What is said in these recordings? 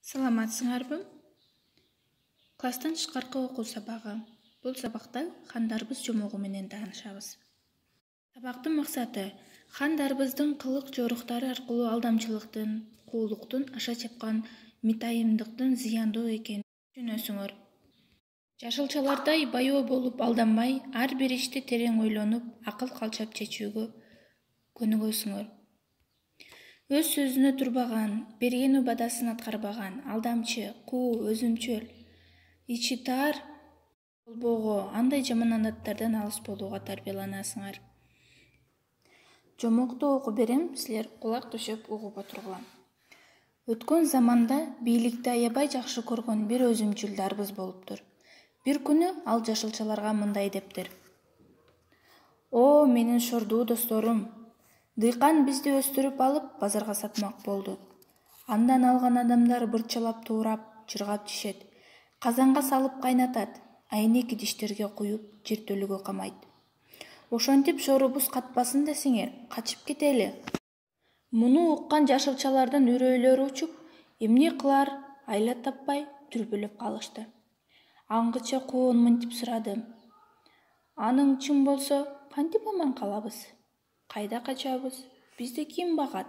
Саламатсыңарбы? Класстан тышкаркы окуу сабагы. Бул сабакта хандарбыз жомогу менен таанышабыз. Сабактын максаты хандарбыздын кылык жоруктары аркылуу алдамчылыктын, куулуктун, аша чапкан митайымдыктын зыяндуу экенин түшүнөсүңөр. Жашылчалардай баяу болуп алданбай, ар бир ишти терең ойлонуп, акыл калчап чечүүгө көнүгөсүңөр. Өз сөзүнө турбаган, берген убадасын аткарбаган, алдамчы, куу, өзүмчүл, ичи тар болбоого, андай жаман адаттардан алыс болууга тарбияланасыңар. Жомокту окуп берем, силер кулак төшөп угуп отургула. Өткөн заманда бийликти аябай жакшы көргөн бир өзүмчүл дарбыз болуптур. Бир күнү ал жашылчаларга мындай дептир: "О, менин шордуу досторум! Дыйкан бизди өстүрүп алып, базарга сатмак болду. Андан алган адамдар бырчалап туурап, чыргап жешет, казанга салып кайнатат, айнек идиштерге куюп, жертөлөгө камайт. Ошентип шорубуз катпасын десеңер, качып кетели." Муну уккан жашылчалардын үрөйлөрү учуп, эмне кылар айла таппай дүрбөлөп калышты. Аңгыча коон мынтип сурады: "Аның чын болсо, кантип аман калабыз? Кайда качабыз? Бизди ким багат?"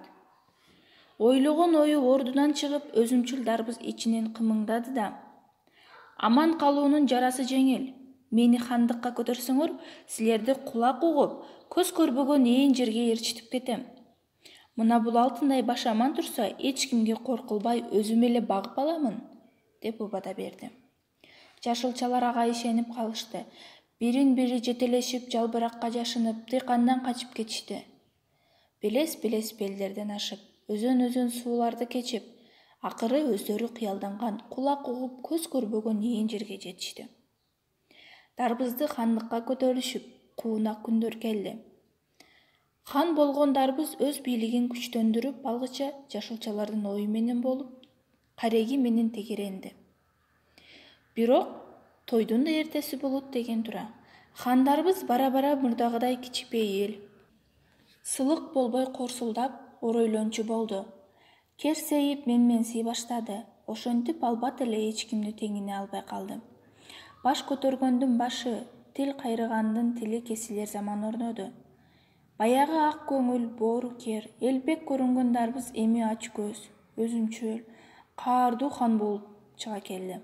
Ойлогон ою ордунан чыгып, өзүмчүл дарбыз ичинен кымыңдады да: "Аман калуунун жарасы жеңил. Мени хандыкка көтөрсөңөр, силерди кулак угуп, көз көрбөгөн ээн жерге ээрчитип кетем. Мына бул алтындай баш аман турса, эч кимге кор кылбай өзүм эле багып аламын", деп убада берди. Жашылчалар ага ишенип калышты. Бирин-бири жетелешип, жалбыракка жашынып, дыйкандан качып кетишти. Белес-белес белдерден ашып, өзөн-өзөн сууларды кечип, акыры өздөрү кыялданган, кулак угуп, көз көрбөгөн ээн жерге жетишти. Дарбызды хандыкка көтөрүшүп, куунак күндөр келди. Хан болгон дарбыз өз бийлигин күчтөндүрүп алгыча жашылчалардын ою менен болуп, кареги менен тегеренди. Бирок тойдун да эртеси болот деген тура. Хандарбыз бара-бара мурдагыдай кичипейил, сылык болбой корсулдап, оройлончу болду. Керсейип, менменсий баштады. Ошентип албат эле эч кимди теңине албай калды. Баш көтөргөндүн башы, тил кайрыгандын тили кесилер заман орноду. Баягы ак көңүл, боорукер, элбек көрүнгөн дарбыз эми ач көз, өзүмчүл, каардуу хан болуп чыга келди.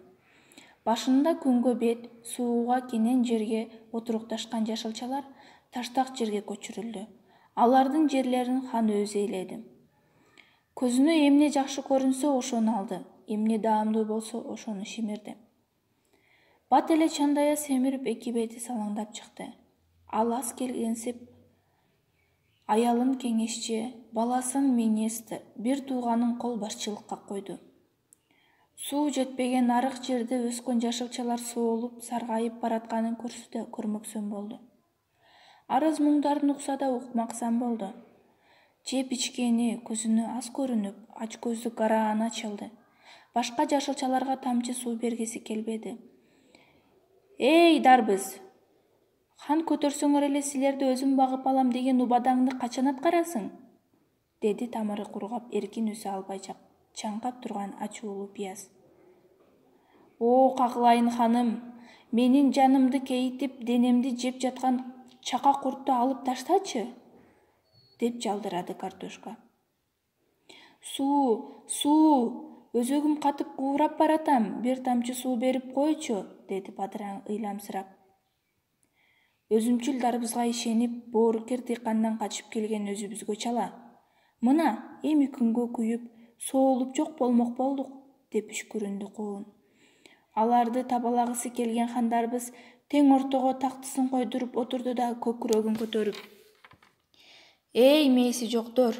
Башында күнгө бет, сууга кенен жерге отурукташкан жашылчалар таштак жерге көчүрүлдү. Алардын жерлерин хан өзү ээледи. Көзүнө эмне жакшы көрүнсө ошону алды, эмне даамдуу болсо ошону шимирди. Бат эле чандая семирип эки бети салаңдап чыкты. Ал аз келгенсип аялын кеңешчи, баласын министр, бир тууганын кол башчылыкка койду. Суу жетпеген арык жерде өскөн жашылчалар соолуп, саргайып баратканын көрсө да көрмөксөн болду. Арыз муңдарын укса да укмаксан болду. Жеп ичкени көзүнө аз көрүнүп, ач көздүк арааны ачылды. Башка жашылчаларга тамчы суу бергиси келбеди. "Эй, дарбыз! Хан көтөрсөңөр эле силерди өзүм багып алам деген убадаңды качан аткарасың?" деди тамыры кургап, эркин үсө албай чаңкап турган ачуулуу пияз. "О, кагылайын ханым, менин жанымды кейитип, денемди жеп жаткан чака куртту алып таштачы", деп жалдырады картошка. Суу, өзөгүм катып куурап баратам, бир тамчы суу берип койчу", деди бадыраң ыйламсырап. Өзүмчүл дарбызга ишенип, боорукер дыйкандан качып келген өзүбүзгө чала. "Мына, эми күнгө күйүп, соолуп жок болмок болдук", деп үшкүрүндү коон. Аларды табалагысы келген хандарбыз тең ортого тактысын койдуруп отурду да көкүрөгүн көтөрүп: "Эй, мээси жоктор!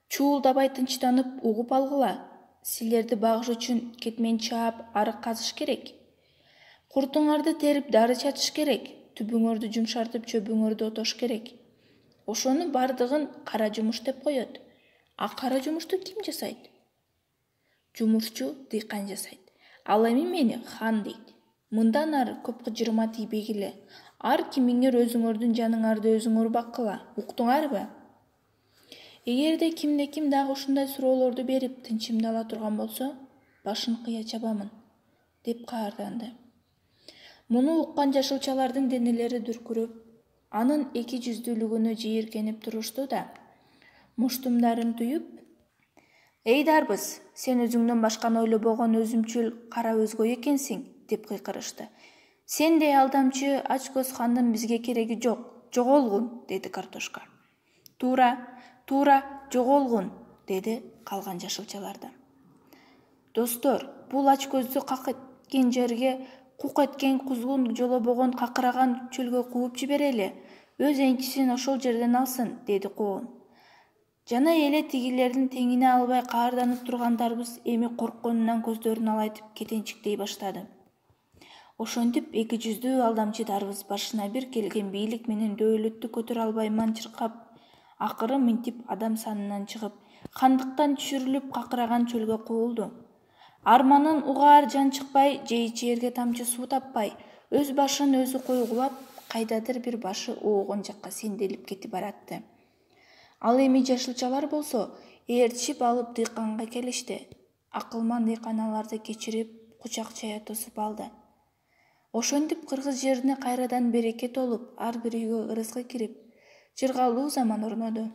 Чуулдабай тынчтанып угуп алгыла. Силерди багыш үчүн кетмен чаап, арык казыш керек. Куртуңарды терип, дары чачыш керек. Түбүңөрдү жумшартып, чөбүңөрдү отош керек. Ошону бардыгын кара жумуш деп коет. А кара жумушту ким жасайт? Жумушчу дыйкан жасайт. Ал эми мени хан дейт. Мындан ары көп кыжырма тийбегиле. Ар кимиңер өзүңөрдүн жаныңарды өзүңөр баккыла. Уктуңарбы? Эгерде кимде-ким дагы ушундай суроолорду берип, тынчымды ала турган болсо, башын кыя чабамын, деп каарданды. Муну уккан жашылчалардын денелери дүркүрөп, анын эки жүздүүлүгүнө жийиркенип турушту да, муштумдарын түйүп, «Эй Дарбыз, сен өзүңдөн башканы ойлобогон өзүмчүл кара өзгөй экенсиң», деп кыйкырышты. «Сендей алдамчы ач көз хандын бизге кереги жок, жоголгун», деди картошка. Туура, жоголгун, деди калган жашылчалар да. Достор, бул ач көздү как эткен жерге, кук эткен кузгун жолобогон какыраган чөлгө кууп жиберели. Өз энчисин ошол жерден алсын, деди Коон. Жана эле тигилердин теңине албай каарданып тургандарыбыз эми коркконунан көздөрүн алайтып кетенчиктей баштады. Ошентип эки жүздүү алдамчы Дарбыз башына бир келген бийлик менен дөөлөттү көтөрө албай манчыркап, акыры минтип адам санынан чыгып, хандыктан түшүрүлүп какыраган чөлгө куулду. Арманын угаар жан чыкпай, же ичээрге тамчы суу таппай, өз башын өзү койгулап, кайдадыр бир башы оогон жакка сенделип кетип баратты. Ал эми жашылчалар болсо ээрчип алып дыйканга келишти. Акылман дыйкан аларды кечирип, кучак чая тосуп алды. Ошентип кыргыз жерине кайрадан береке толуп, ар бир үйгө ырыскы кирип, жыргалуу заман орноду.